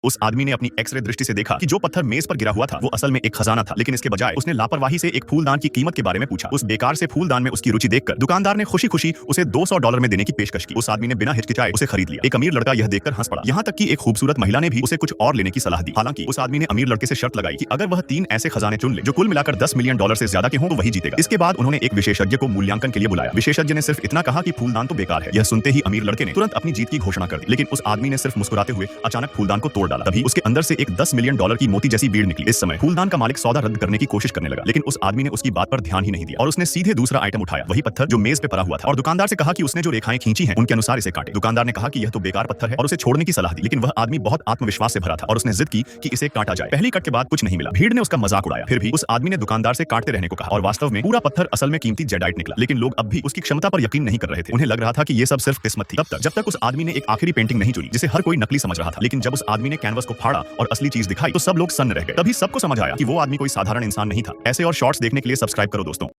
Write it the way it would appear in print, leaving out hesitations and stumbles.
उस आदमी ने अपनी एक्स-रे दृष्टि से देखा कि जो पत्थर मेज पर गिरा हुआ था वो असल में एक खजाना था, लेकिन इसके बजाय उसने लापरवाही से एक फूलदान की कीमत के बारे में पूछा। उस बेकार से फूलदान में उसकी रुचि देखकर दुकानदार ने खुशी-खुशी उसे $200 में देने की पेशकश की। उस आदमी ने बिना हिचकिचाए उसे खरीद लिया। एक अमीर लड़का यह देखकर हंस पड़ा। यहाँ तक कि एक खूबसूरत महिला ने भी उसे कुछ और लेने की सलाह दी। हालांकि उस आदमी ने अमीर लड़के से शर्त लगाई कि अगर वह 3 ऐसे खजाने चुन ले जो कुल मिलाकर $10 मिलियन से ज्यादा के हों तो वही जीतेगा। इसके बाद उन्होंने एक विशेषज्ञ को मूल्यांकन के लिए बुलाया। विशेषज्ञ ने सिर्फ इतना कहा कि फूलदान तो बेकार है। यह सुनते ही अमीर लड़के ने तुरंत अपनी जीत की घोषणा कर दी, लेकिन उस आदमी ने सिर्फ मुस्कुराते हुए अचानक फूलदान को तोड़ डाला। तभी उसके अंदर से एक $10 मिलियन की मोती जैसी बीड़ निकली। इस समय फूलदान का मालिक सौदा रद्द करने की कोशिश करने लगा, लेकिन उस आदमी ने उसकी बात पर ध्यान ही नहीं दिया और उसने सीधे दूसरा आइटम उठाया, वही पत्थर जो मेज पे पड़ा हुआ था, और दुकानदार से कहा कि उसने जो रेखाएं खींची हैं उनके अनुसार इसे काटे। दुकानदार ने कहा कि यह तो बेकार पत्थर है और उसे छोड़ने की सलाह दी, लेकिन वह आदमी बहुत आत्मविश्वास से भरा था और उसने जिद की कि इसे काटा जाए। पहली कट के बाद कुछ नहीं मिला। भीड़ ने उसका मजाक उड़ाया। फिर भी उस आदमी ने दुकानदार से काटते रहने को कहा और वास्तव में पूरा पत्थर असल में कीमती जेडाइट निकला, लेकिन लोग अब भी उसकी क्षमता पर यकीन नहीं कर रहे थे। उन्हें लग रहा था कि ये सब सिर्फ किस्मत थी। जब तक उस आदमी ने एक आखिरी पेंटिंग नहीं चुनी जिसे हर कोई नकली समझ रहा था। लेकिन जब उस आदमी ने कैनवस को फाड़ा और असली चीज दिखाई तो सब लोग सन्न रह गए। तभी सबको समझ आया कि वो आदमी कोई साधारण इंसान नहीं था। ऐसे और शॉर्ट्स देखने के लिए सब्सक्राइब करो दोस्तों।